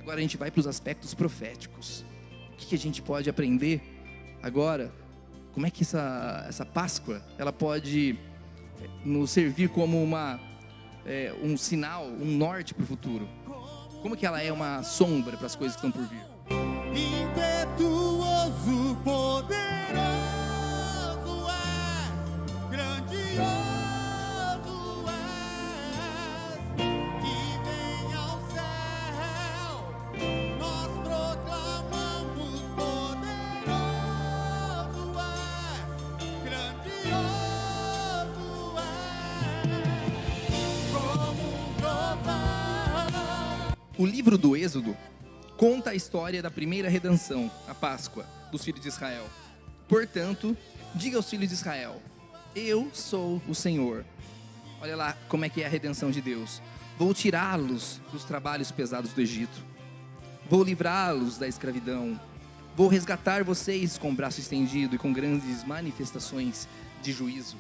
Agora a gente vai para os aspectos proféticos. O que a gente pode aprender agora? Como é que essa Páscoa ela pode nos servir como um sinal, um norte para o futuro? Como que ela é uma sombra para as coisas que estão por vir? Impetuoso, poderoso és, grandioso és, que vem ao céu, nós proclamamos, poderoso és, grandioso és, como um trovão. O livro do Êxodo conta a história da primeira redenção, a Páscoa, dos filhos de Israel. Portanto, diga aos filhos de Israel: eu sou o Senhor. Olha lá como é que é a redenção de Deus. Vou tirá-los dos trabalhos pesados do Egito. Vou livrá-los da escravidão. Vou resgatar vocês com o braço estendido e com grandes manifestações de juízo.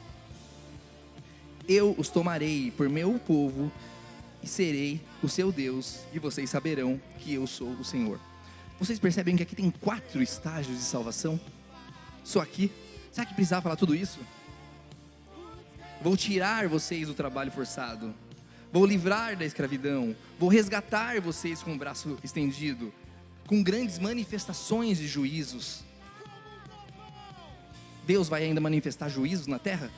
Eu os tomarei por meu povo e serei o seu Deus, e vocês saberão que eu sou o Senhor. Vocês percebem que aqui tem 4 estágios de salvação? Só aqui. Será que precisava falar tudo isso? Vou tirar vocês do trabalho forçado. Vou livrar da escravidão. Vou resgatar vocês com o braço estendido, com grandes manifestações de juízos. Deus vai ainda manifestar juízos na terra?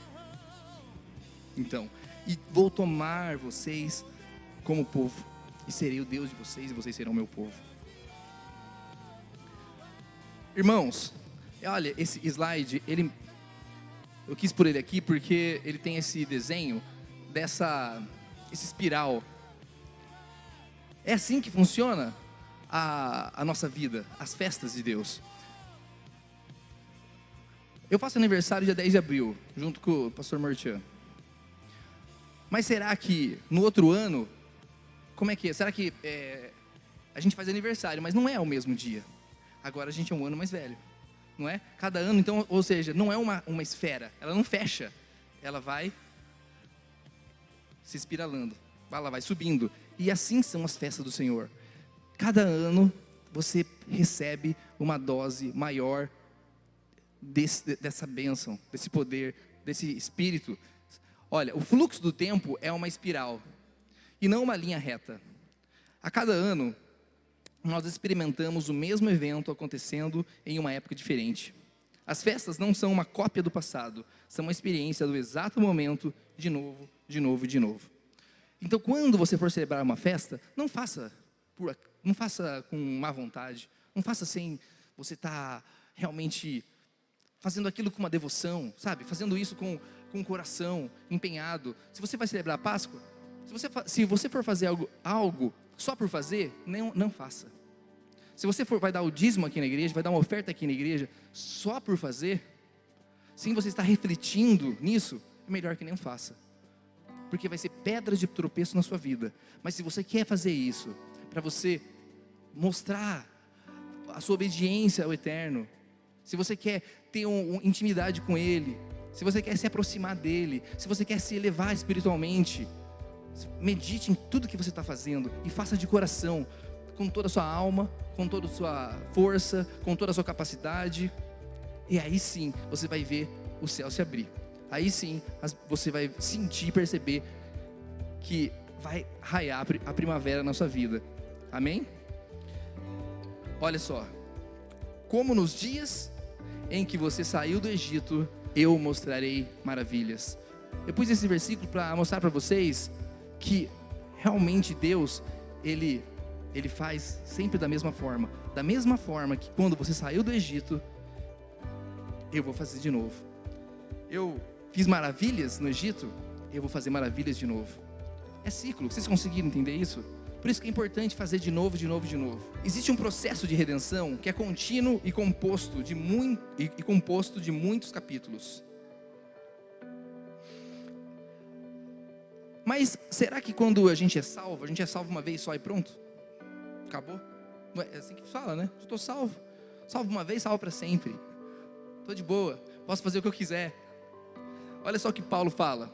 Então, e vou tomar vocês como povo, e serei o Deus de vocês, e vocês serão meu povo. Irmãos, olha, esse slide, eu quis pôr ele aqui porque ele tem esse desenho, esse espiral. É assim que funciona a nossa vida, as festas de Deus. Eu faço aniversário dia 10 de abril, junto com o pastor Martian. Mas será que no outro ano, como é que é? Será que a gente faz aniversário, mas não é o mesmo dia? Agora a gente é um ano mais velho, não é? Cada ano, então, ou seja, não é uma esfera, ela não fecha, ela vai se espiralando, ela vai subindo. E assim são as festas do Senhor. Cada ano você recebe uma dose maior dessa bênção, desse poder, desse espírito. Olha, o fluxo do tempo é uma espiral e não uma linha reta. A cada ano, nós experimentamos o mesmo evento acontecendo em uma época diferente. As festas não são uma cópia do passado, são uma experiência do exato momento, de novo, de novo e de novo. Então, quando você for celebrar uma festa, não faça com má vontade, não faça sem você estar realmente fazendo aquilo com uma devoção, sabe? Fazendo isso com o coração empenhado. Se você vai celebrar a Páscoa, se você for fazer algo só por fazer, não faça. Se você vai dar o dízimo aqui na igreja, vai dar uma oferta aqui na igreja, só por fazer, sem você estar refletindo nisso, é melhor que nem faça. Porque vai ser pedras de tropeço na sua vida. Mas se você quer fazer isso, para você mostrar a sua obediência ao Eterno, se você quer ter uma intimidade com Ele, se você quer se aproximar dEle, se você quer se elevar espiritualmente, medite em tudo que você está fazendo e faça de coração, com toda a sua alma, com toda a sua força, com toda a sua capacidade. E aí sim, você vai ver o céu se abrir. Aí sim, você vai sentir e perceber que vai raiar a primavera na sua vida. Amém? Olha só. Como nos dias em que você saiu do Egito, eu mostrarei maravilhas. Eu pus esse versículo para mostrar para vocês que realmente Deus, Ele faz sempre da mesma forma. Da mesma forma que quando você saiu do Egito, eu vou fazer de novo. Eu fiz maravilhas no Egito, eu vou fazer maravilhas de novo. É ciclo, vocês conseguiram entender isso? Por isso que é importante fazer de novo, de novo, de novo. Existe um processo de redenção que é contínuo e composto de muitos capítulos. Mas será que quando a gente é salvo uma vez só e pronto? Acabou? Não é assim que fala, né? Estou salvo. Salvo uma vez, salvo para sempre. Estou de boa, posso fazer o que eu quiser. Olha só o que Paulo fala.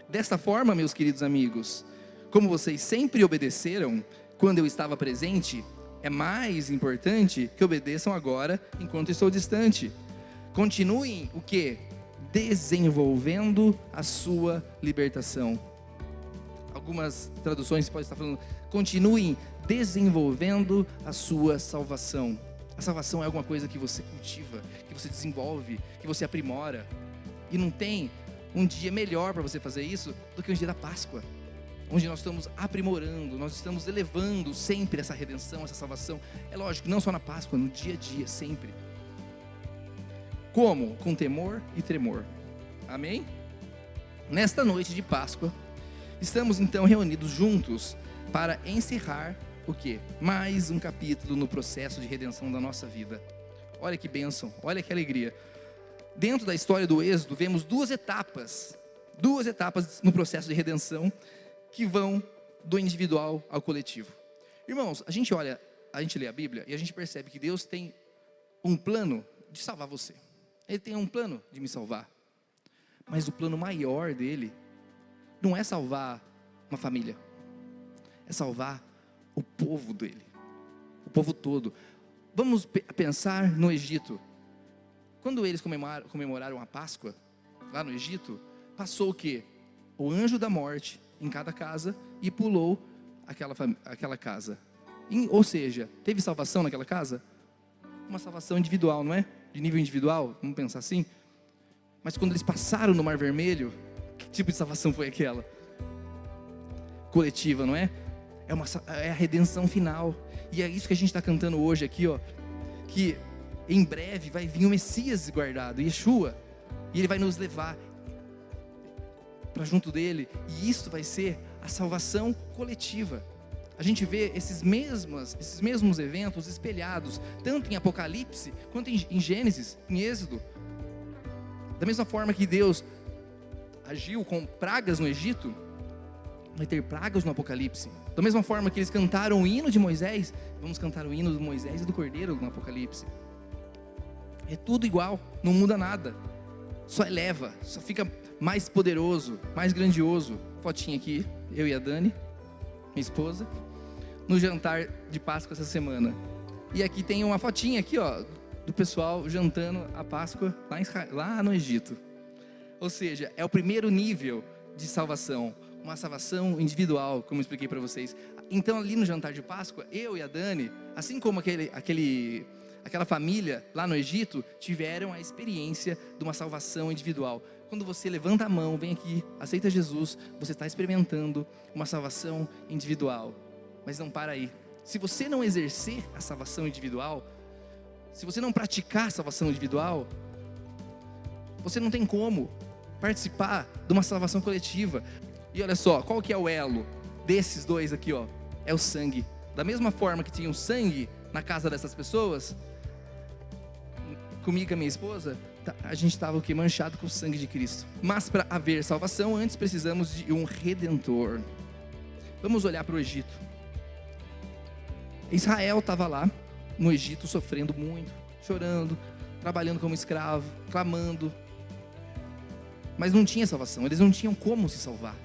Desta forma, meus queridos amigos, como vocês sempre obedeceram quando eu estava presente, é mais importante que obedeçam agora, enquanto estou distante. Continuem o quê? Desenvolvendo a sua libertação. Algumas traduções podem estar falando, continuem desenvolvendo a sua salvação. A salvação é alguma coisa que você cultiva, que você desenvolve, que você aprimora. E não tem um dia melhor para você fazer isso do que o dia da Páscoa, onde nós estamos aprimorando, nós estamos elevando sempre essa redenção, essa salvação. É lógico, não só na Páscoa, no dia a dia, sempre. Como? Com temor e tremor. Amém? Nesta noite de Páscoa, estamos então reunidos juntos para encerrar o quê? Mais um capítulo no processo de redenção da nossa vida. Olha que bênção, olha que alegria. Dentro da história do Êxodo, vemos duas etapas no processo de redenção que vão do individual ao coletivo. Irmãos, a gente lê a Bíblia e a gente percebe que Deus tem um plano de salvar você. Ele tem um plano de me salvar. Mas o plano maior dele não é salvar uma família, é salvar o povo dele, o povo todo. Vamos pensar no Egito. Quando eles comemoraram a Páscoa, lá no Egito, passou o quê? O anjo da morte em cada casa e pulou aquela casa. Ou seja, teve salvação naquela casa? Uma salvação individual, não é? De nível individual, vamos pensar assim. Mas quando eles passaram no Mar Vermelho, que tipo de salvação foi aquela? Coletiva, não é? É a redenção final. E é isso que a gente está cantando hoje aqui, ó. Que em breve vai vir o Messias guardado, Yeshua. E ele vai nos levar para junto dele. E isso vai ser a salvação coletiva. A gente vê esses mesmos eventos espelhados, tanto em Apocalipse, quanto em Gênesis, em Êxodo. Da mesma forma que Deus agiu com pragas no Egito, vai ter pragas no Apocalipse. Da mesma forma que eles cantaram o hino de Moisés, vamos cantar o hino de Moisés e do Cordeiro no Apocalipse. É tudo igual, não muda nada. Só eleva, só fica mais poderoso, mais grandioso. Fotinha aqui, eu e a Dani, minha esposa, no jantar de Páscoa essa semana. E aqui tem uma fotinha aqui, ó, do pessoal jantando a Páscoa lá no Egito. Ou seja, é o primeiro nível de salvação. Uma salvação individual, como eu expliquei para vocês. Então ali no jantar de Páscoa, eu e a Dani, assim como aquela família lá no Egito, tiveram a experiência de uma salvação individual. Quando você levanta a mão, vem aqui, aceita Jesus, você está experimentando uma salvação individual. Mas não para aí. Se você não exercer a salvação individual, se você não praticar a salvação individual, você não tem como participar de uma salvação coletiva. E olha só, qual que é o elo desses dois aqui, ó? É o sangue. Da mesma forma que tinha o sangue na casa dessas pessoas, comigo e a minha esposa, a gente estava manchado com o sangue de Cristo. Mas para haver salvação, antes precisamos de um redentor. Vamos olhar para o Egito. Israel estava lá no Egito sofrendo muito, chorando, trabalhando como escravo, clamando. Mas não tinha salvação, eles não tinham como se salvar.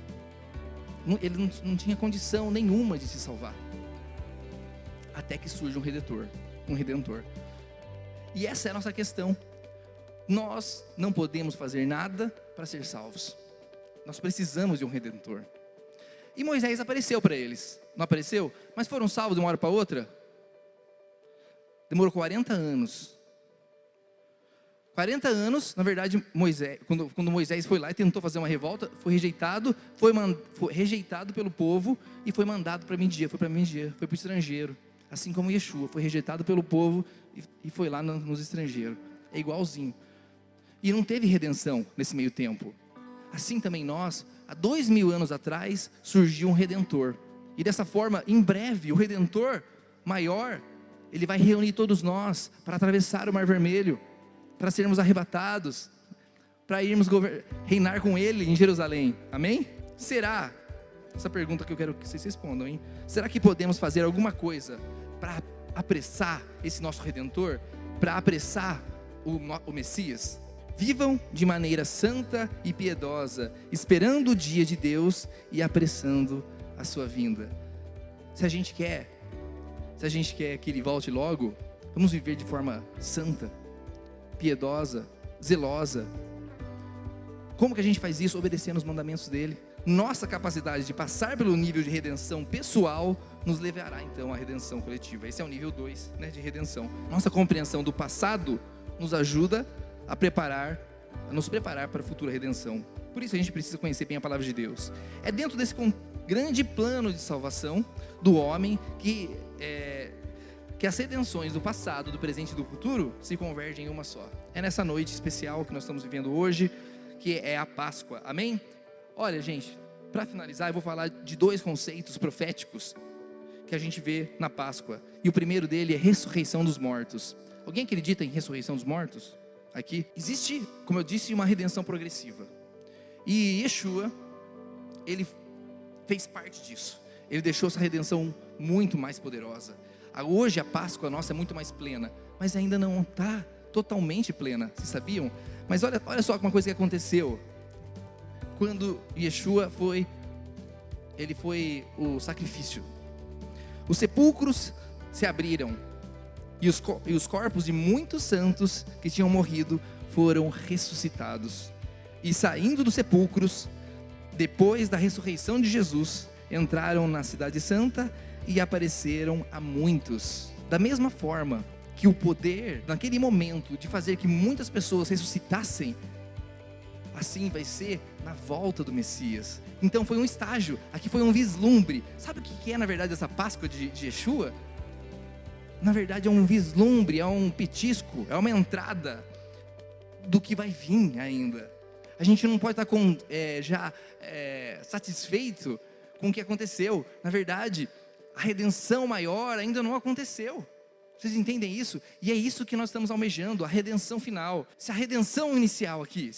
Ele não tinha condição nenhuma de se salvar. Até que surge um redentor. E essa é a nossa questão. Nós não podemos fazer nada para ser salvos. Nós precisamos de um redentor. E Moisés apareceu para eles. Não apareceu? Mas foram salvos de uma hora para outra? Demorou 40 anos. 40 anos, na verdade, quando Moisés foi lá e tentou fazer uma revolta, foi rejeitado pelo povo e foi mandado para Midian, foi para o estrangeiro. Assim como Yeshua, foi rejeitado pelo povo e foi lá nos estrangeiros. É igualzinho. E não teve redenção nesse meio tempo. Assim também nós, há 2000 anos atrás, surgiu um redentor. E dessa forma, em breve, o redentor maior, ele vai reunir todos nós para atravessar o Mar Vermelho, para sermos arrebatados, para irmos reinar com Ele em Jerusalém. Amém? Será? Essa pergunta que eu quero que vocês respondam, hein? Será que podemos fazer alguma coisa para apressar esse nosso Redentor? Para apressar o Messias? Vivam de maneira santa e piedosa, esperando o dia de Deus e apressando a sua vinda. Se a gente quer se a gente quer que Ele volte logo, vamos viver de forma santa, piedosa, zelosa. Como que a gente faz isso? Obedecendo os mandamentos dEle. Nossa capacidade de passar pelo nível de redenção pessoal nos levará então à redenção coletiva. Esse é o nível 2, né, de redenção. Nossa compreensão do passado nos ajuda a nos preparar para a futura redenção. Por isso a gente precisa conhecer bem a palavra de Deus. É dentro desse grande plano de salvação do homem que as redenções do passado, do presente e do futuro se convergem em uma só. É nessa noite especial que nós estamos vivendo hoje, que é a Páscoa. Amém? Olha, gente, para finalizar, eu vou falar de 2 conceitos proféticos que a gente vê na Páscoa. E o primeiro dele é ressurreição dos mortos. Alguém acredita em ressurreição dos mortos? Aqui existe, como eu disse, uma redenção progressiva. E Yeshua, ele fez parte disso. Ele deixou essa redenção muito mais poderosa. Hoje a Páscoa nossa é muito mais plena, mas ainda não está totalmente plena. Vocês sabiam? Mas olha só uma coisa que aconteceu. Quando Yeshua foi o sacrifício, os sepulcros se abriram e os corpos de muitos santos que tinham morrido foram ressuscitados. E saindo dos sepulcros, depois da ressurreição de Jesus, entraram na cidade santa e apareceram a muitos. Da mesma forma que o poder, naquele momento, de fazer que muitas pessoas ressuscitassem, assim vai ser na volta do Messias. Então foi um estágio, aqui foi um vislumbre. Sabe o que é na verdade essa Páscoa de Yeshua? Na verdade é um vislumbre, é um petisco, é uma entrada do que vai vir ainda. A gente não pode estar satisfeito com o que aconteceu. Na verdade, a redenção maior ainda não aconteceu. Vocês entendem isso? E é isso que nós estamos almejando, a redenção final. Se a redenção inicial aqui,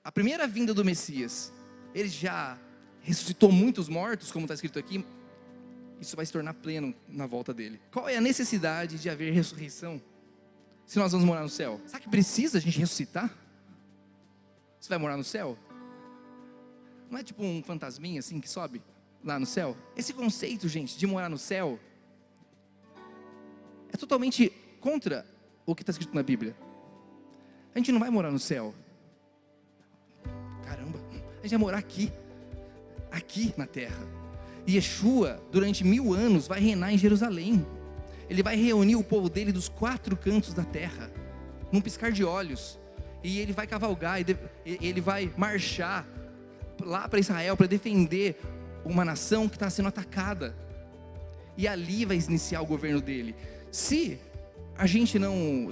a primeira vinda do Messias, ele já ressuscitou muitos mortos, como está escrito aqui, isso vai se tornar pleno na volta dele. Qual é a necessidade de haver ressurreição? Se nós vamos morar no céu, sabe que precisa a gente ressuscitar? Você vai morar no céu? Não é tipo um fantasminha assim que sobe lá no céu? Esse conceito, gente, de morar no céu é totalmente contra o que está escrito na Bíblia. A gente não vai morar no céu. Caramba, a gente vai morar aqui na terra. E Yeshua, durante 1000 anos, vai reinar em Jerusalém. Ele vai reunir o povo dele dos 4 cantos da terra, num piscar de olhos. E ele vai cavalgar, ele vai marchar lá para Israel para defender uma nação que está sendo atacada. E ali vai iniciar o governo dele. Se a gente não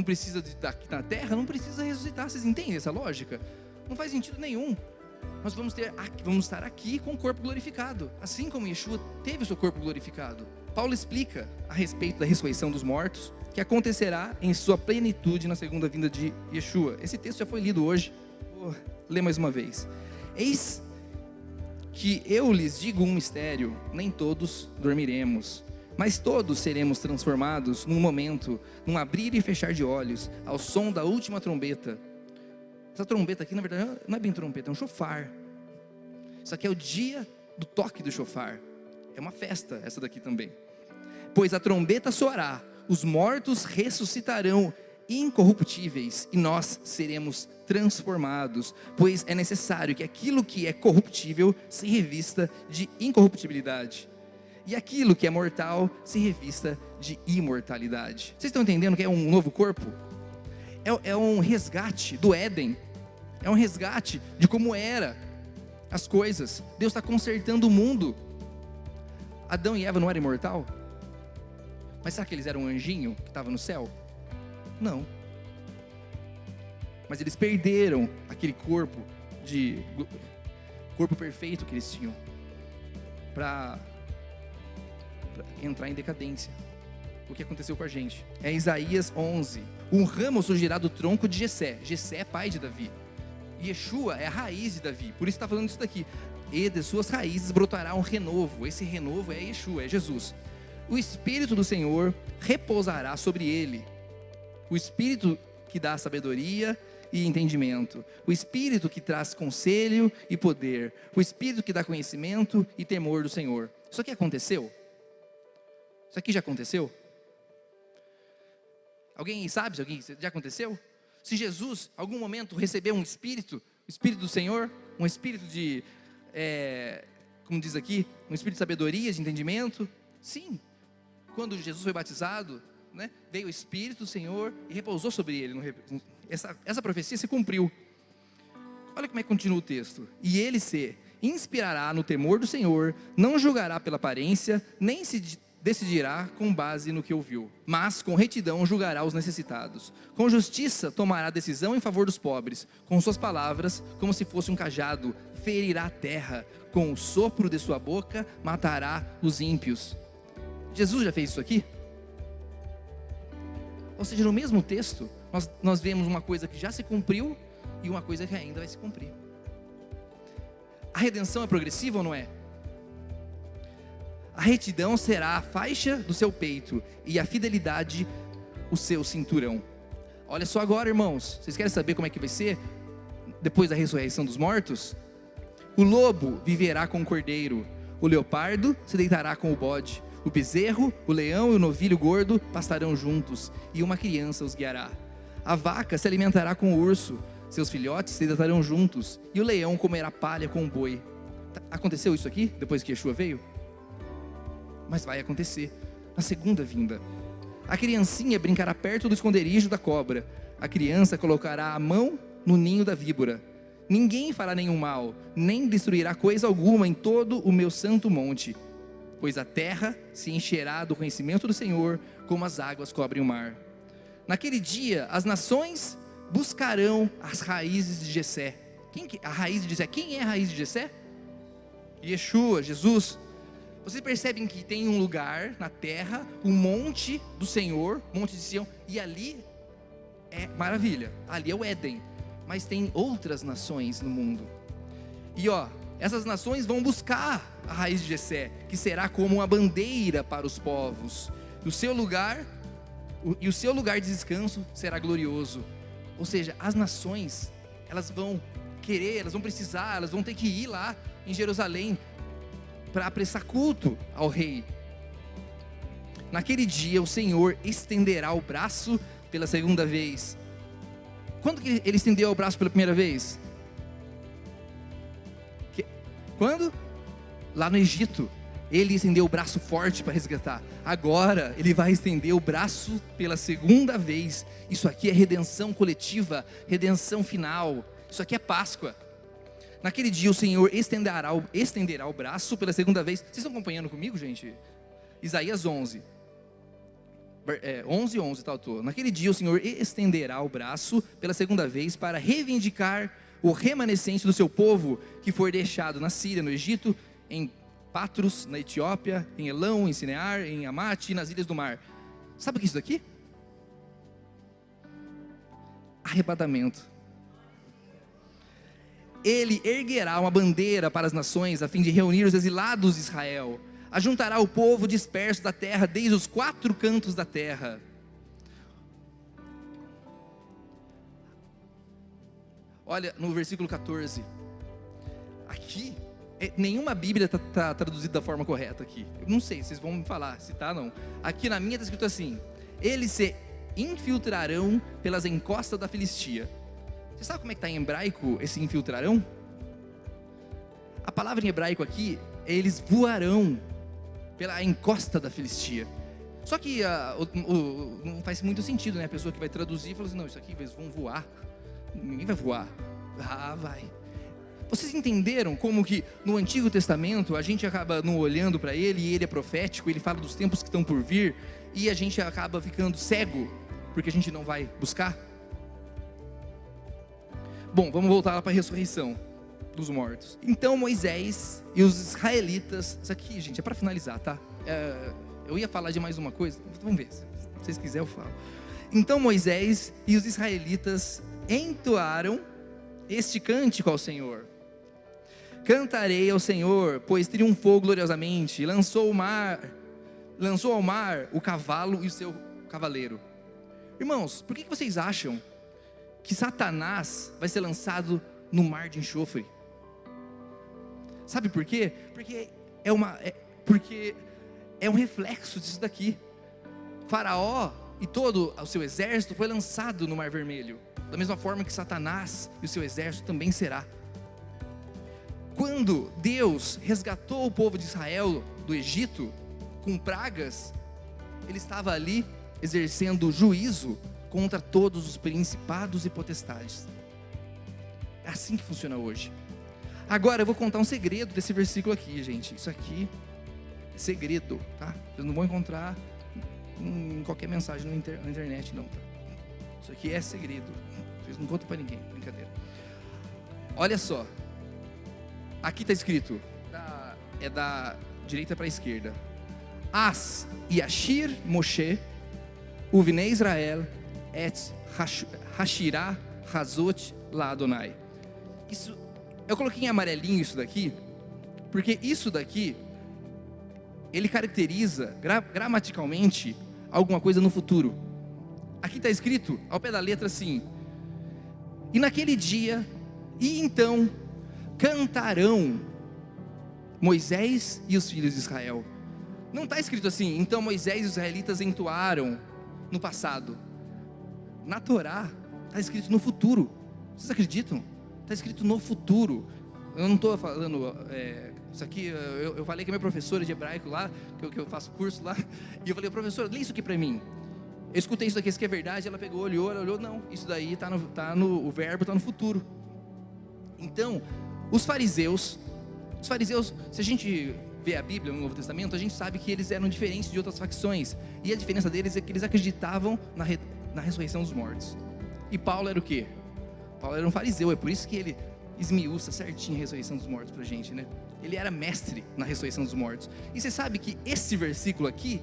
precisa daqui na terra, não precisa ressuscitar. Vocês entendem essa lógica? Não faz sentido nenhum. Nós vamos estar aqui com o corpo glorificado, assim como Yeshua teve o seu corpo glorificado. Paulo explica a respeito da ressurreição dos mortos, que acontecerá em sua plenitude na segunda vinda de Yeshua. Esse texto já foi lido hoje, vou ler mais uma vez. Eis que eu lhes digo um mistério: nem todos dormiremos, mas todos seremos transformados num momento, num abrir e fechar de olhos, ao som da última trombeta. Essa trombeta aqui, na verdade, não é bem trombeta, é um chofar. Isso aqui é o dia do toque do chofar. É uma festa, essa daqui também. Pois a trombeta soará, os mortos ressuscitarão incorruptíveis, e nós seremos transformados, pois é necessário que aquilo que é corruptível se revista de incorruptibilidade, e aquilo que é mortal se revista de imortalidade. Vocês estão entendendo que é um novo corpo? É um resgate do Éden, é um resgate de como era as coisas. Deus está consertando o mundo. Adão e Eva não eram imortal? Mas será que eles eram um anjinho que estava no céu? Não. Mas eles perderam aquele corpo perfeito que eles tinham para entrar em decadência. O que aconteceu com a gente? É Isaías 11. Um ramo surgirá do tronco de Jessé. Jessé é pai de Davi. Yeshua é a raiz de Davi. Por isso está falando isso daqui. E de suas raízes brotará um renovo. Esse renovo é Yeshua, é Jesus. O Espírito do Senhor repousará sobre ele. O Espírito que dá sabedoria e entendimento. O Espírito que traz conselho e poder. O Espírito que dá conhecimento e temor do Senhor. Isso aqui aconteceu? Isso aqui já aconteceu? Alguém sabe se alguém já aconteceu? Se Jesus, em algum momento, recebeu um espírito, o Espírito do Senhor, um espírito de, como diz aqui, um espírito de sabedoria, de entendimento? Sim. Quando Jesus foi batizado, né, veio o Espírito do Senhor e repousou sobre ele. Essa profecia se cumpriu. Olha como é que continua o texto. E ele se inspirará no temor do Senhor, não julgará pela aparência, nem se decidirá com base no que ouviu, mas com retidão julgará os necessitados. Com justiça tomará decisão em favor dos pobres. Com suas palavras, como se fosse um cajado, ferirá a terra. Com o sopro de sua boca, matará os ímpios. Jesus já fez isso aqui? Ou seja, no mesmo texto, nós vemos uma coisa que já se cumpriu e uma coisa que ainda vai se cumprir. A redenção é progressiva ou não é? A retidão será a faixa do seu peito e a fidelidade o seu cinturão. Olha só agora, irmãos, vocês querem saber como é que vai ser depois da ressurreição dos mortos? O lobo viverá com o cordeiro, o leopardo se deitará com o bode, o bezerro, o leão e o novilho gordo pastarão juntos, e uma criança os guiará. A vaca se alimentará com o urso, seus filhotes se deitarão juntos, e o leão comerá palha com o boi. Aconteceu isso aqui, depois que Yeshua veio? Mas vai acontecer na segunda vinda. A criancinha brincará perto do esconderijo da cobra. A criança colocará a mão no ninho da víbora. Ninguém fará nenhum mal, nem destruirá coisa alguma em todo o meu santo monte, pois a terra se encherá do conhecimento do Senhor, como as águas cobrem o mar. Naquele dia, as nações buscarão as raízes de Jessé. A raiz de Jessé? Quem é a raiz de Jessé? Yeshua, Jesus. Vocês percebem que tem um lugar na terra, um monte do Senhor, monte de Sião, e ali é maravilha, ali é o Éden, mas tem outras nações no mundo, e essas nações vão buscar a raiz de Jessé, que será como uma bandeira para os povos, e o seu lugar de descanso será glorioso. Ou seja, as nações, elas vão querer, elas vão precisar, elas vão ter que ir lá em Jerusalém, para prestar culto ao rei. Naquele dia o Senhor estenderá o braço pela segunda vez. Quando que ele estendeu o braço pela primeira vez? Quando? Lá no Egito. Ele estendeu o braço forte para resgatar. Agora ele vai estender o braço pela segunda vez. Isso aqui é redenção coletiva, redenção final. Isso aqui é Páscoa. Naquele dia o Senhor estenderá o braço pela segunda vez. Vocês estão acompanhando comigo, gente? Isaías 11. 11:11, tá, tô. Naquele dia o Senhor estenderá o braço pela segunda vez para reivindicar o remanescente do seu povo que foi deixado na Síria, no Egito, em Patros, na Etiópia, em Elão, em Sinear, em Amate e nas ilhas do mar. Sabe o que é isso daqui? Arrebatamento. Ele erguerá uma bandeira para as nações, a fim de reunir os exilados de Israel. Ajuntará o povo disperso da terra, desde os 4 cantos da terra. Olha no versículo 14. Aqui, nenhuma Bíblia está traduzida da forma correta aqui. Eu não sei, vocês vão me falar se está ou não. Aqui na minha está escrito assim: eles se infiltrarão pelas encostas da Filistia. Você sabe como é que está em hebraico esse infiltrarão? A palavra em hebraico aqui, eles voarão pela encosta da Filistia. Só que não faz muito sentido, né? A pessoa que vai traduzir fala assim: não, isso aqui eles vão voar. Ninguém vai voar. Vai. Vocês entenderam como que no Antigo Testamento a gente acaba não olhando para ele, e ele é profético, ele fala dos tempos que estão por vir, e a gente acaba ficando cego porque a gente não vai buscar? Bom, vamos voltar lá para a ressurreição dos mortos. Então Moisés e os israelitas, isso aqui, gente, é para finalizar, tá? Eu ia falar de mais uma coisa, vamos ver, se vocês quiserem eu falo. Então Moisés e os israelitas entoaram este cântico ao Senhor: cantarei ao Senhor, pois triunfou gloriosamente, lançou ao mar o cavalo e o seu cavaleiro. Irmãos, por que vocês acham que Satanás vai ser lançado no mar de enxofre? Sabe por quê? Porque porque é um reflexo disso daqui. Faraó e todo o seu exército foi lançado no Mar Vermelho, da mesma forma que Satanás e o seu exército também será. Quando Deus resgatou o povo de Israel do Egito com pragas, Ele estava ali exercendo juízo contra todos os principados e potestades. É assim que funciona hoje. Agora eu vou contar um segredo desse versículo aqui, gente. Isso aqui é segredo, tá? Vocês não vão encontrar em qualquer mensagem na internet, não, tá? Isso aqui é segredo. Vocês não contam para ninguém, brincadeira. Olha só. Aqui está escrito, é da direita para a esquerda. As Yashir Moshe, Uvnei Israel, Et Hashirah Hazot La Adonai. Isso, eu coloquei em amarelinho isso daqui, porque isso daqui, ele caracteriza gramaticalmente alguma coisa no futuro. Aqui está escrito, ao pé da letra assim: e naquele dia, e então, cantarão Moisés e os filhos de Israel. Não está escrito assim, então Moisés e os israelitas entoaram no passado. Na Torá, está escrito no futuro. Vocês acreditam? Está escrito no futuro. Eu não estou falando, isso aqui, eu falei com a minha professora de hebraico lá, que eu faço curso lá, e eu falei, professora, lê isso aqui para mim. Eu escutei isso aqui é verdade, ela pegou, olhou, não, isso daí o verbo está no futuro. Então, os fariseus, se a gente vê a Bíblia no Novo Testamento, a gente sabe que eles eram diferentes de outras facções, e a diferença deles é que eles acreditavam na ressurreição dos mortos. E Paulo era o quê? Paulo era um fariseu, é por isso que ele esmiuça certinho a ressurreição dos mortos pra gente, né? Ele era mestre na ressurreição dos mortos. E você sabe que esse versículo aqui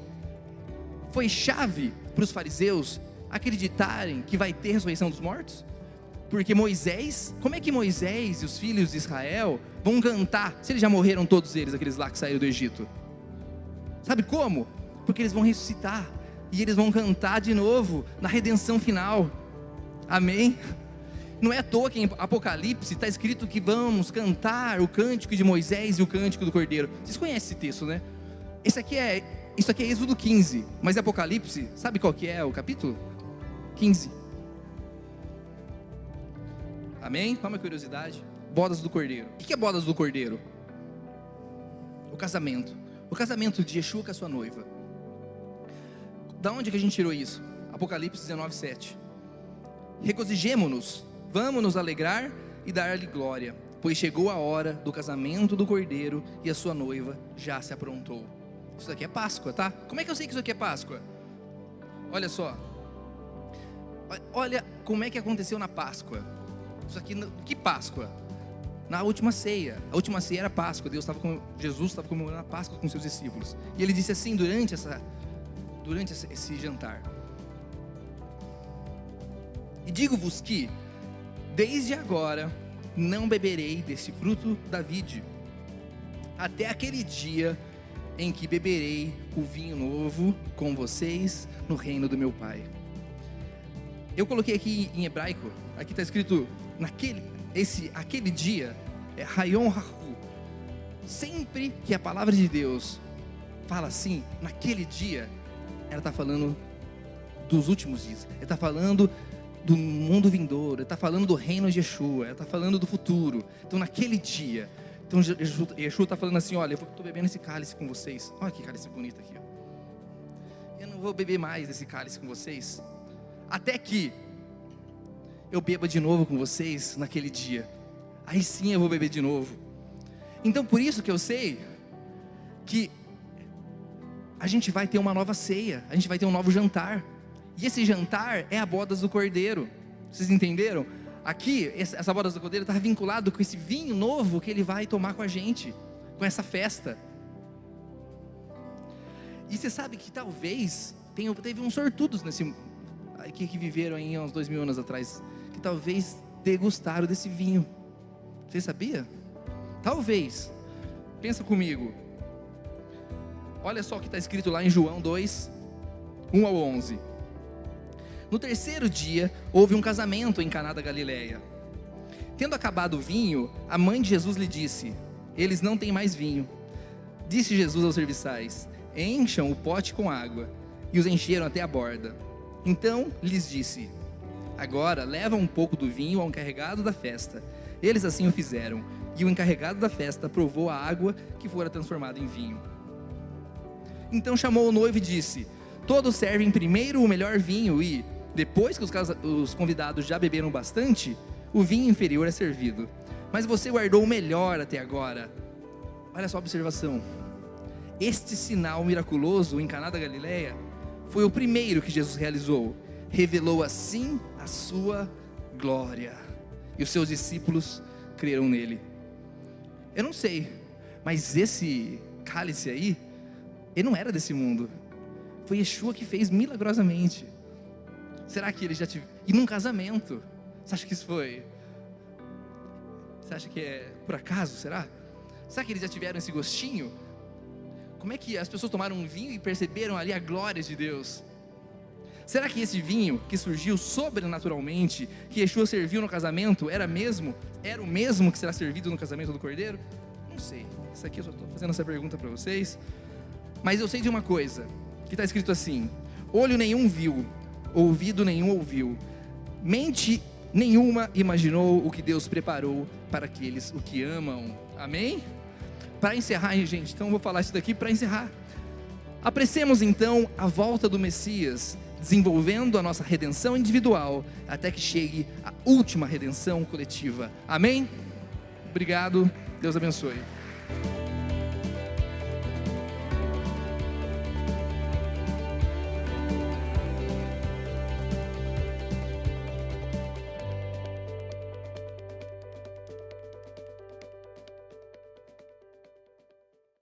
foi chave para os fariseus acreditarem que vai ter ressurreição dos mortos? Porque Moisés, como é que Moisés e os filhos de Israel vão cantar, se eles já morreram todos eles, aqueles lá que saíram do Egito? Sabe como? Porque eles vão ressuscitar, e eles vão cantar de novo na redenção final. Amém? Não é à toa que em Apocalipse está escrito que vamos cantar o cântico de Moisés e o cântico do Cordeiro. Vocês conhecem esse texto, né? Isso aqui é Êxodo 15, mas Apocalipse, sabe qual que é o capítulo? 15. Amém? Qual é a curiosidade? Bodas do Cordeiro. O que é bodas do Cordeiro? O casamento. O casamento de Yeshua com a sua noiva. Da onde que a gente tirou isso? Apocalipse 19, 7. Regozijemo-nos, vamos nos alegrar e dar-lhe glória, pois chegou a hora do casamento do Cordeiro e a sua noiva já se aprontou. Isso aqui é Páscoa, tá? Como é que eu sei que isso aqui é Páscoa? Olha só. Olha como é que aconteceu na Páscoa. Isso aqui, que Páscoa? Na última ceia. A última ceia era Páscoa. Jesus estava comemorando a Páscoa com seus discípulos. E ele disse assim durante esse jantar: e digo-vos que desde agora não beberei desse fruto da vide, até aquele dia em que beberei o vinho novo com vocês no reino do meu Pai. Eu coloquei aqui em hebraico, aqui está escrito aquele dia é Hayom Hahu. Sempre que a palavra de Deus fala assim, naquele dia, ela está falando dos últimos dias, ela está falando do mundo vindouro, ela está falando do reino de Yeshua, ela está falando do futuro. Então naquele dia, então Yeshua está falando assim: olha, eu estou bebendo esse cálice com vocês. Olha que cálice bonito aqui, ó. Eu não vou beber mais desse cálice com vocês, até que eu beba de novo com vocês naquele dia. Aí sim eu vou beber de novo. Então por isso que eu sei que a gente vai ter uma nova ceia, a gente vai ter um novo jantar. E esse jantar é a bodas do Cordeiro. Vocês entenderam? Aqui, essa bodas do Cordeiro está vinculado com esse vinho novo que ele vai tomar com a gente, com essa festa. E você sabe que talvez teve uns sortudos que viveram aí há uns 2000 anos atrás, que talvez degustaram desse vinho. Você sabia? Talvez. Pensa comigo. Olha só o que está escrito lá em João 2, 1 ao 11. No terceiro dia, houve um casamento em Caná da Galileia. Tendo acabado o vinho, a mãe de Jesus lhe disse: eles não têm mais vinho. Disse Jesus aos serviçais: encham o pote com água. E os encheram até a borda. Então lhes disse: agora leva um pouco do vinho ao encarregado da festa. Eles assim o fizeram. E o encarregado da festa provou a água que fora transformada em vinho. Então chamou o noivo e disse: todos servem primeiro o melhor vinho e, depois que os convidados já beberam bastante, o vinho inferior é servido. Mas você guardou o melhor até agora. Olha só a observação. Este sinal miraculoso em Caná da Galileia foi o primeiro que Jesus realizou. Revelou assim a sua glória. E os seus discípulos creram nele. Eu não sei, mas esse cálice aí, ele não era desse mundo. Foi Yeshua que fez milagrosamente. Será que ele já tive... E num casamento? Você acha que isso foi... Você acha que é por acaso, será? Será que eles já tiveram esse gostinho? Como é que as pessoas tomaram um vinho e perceberam ali a glória de Deus? Será que esse vinho que surgiu sobrenaturalmente, que Yeshua serviu no casamento, era o mesmo que será servido no casamento do Cordeiro? Não sei. Isso aqui eu só estou fazendo essa pergunta para vocês. Mas eu sei de uma coisa, que está escrito assim: olho nenhum viu, ouvido nenhum ouviu, mente nenhuma imaginou o que Deus preparou para aqueles o que amam. Amém? Para encerrar, hein, gente, então eu vou falar isso daqui para encerrar. Apressemos então a volta do Messias, desenvolvendo a nossa redenção individual, até que chegue a última redenção coletiva. Amém? Obrigado, Deus abençoe.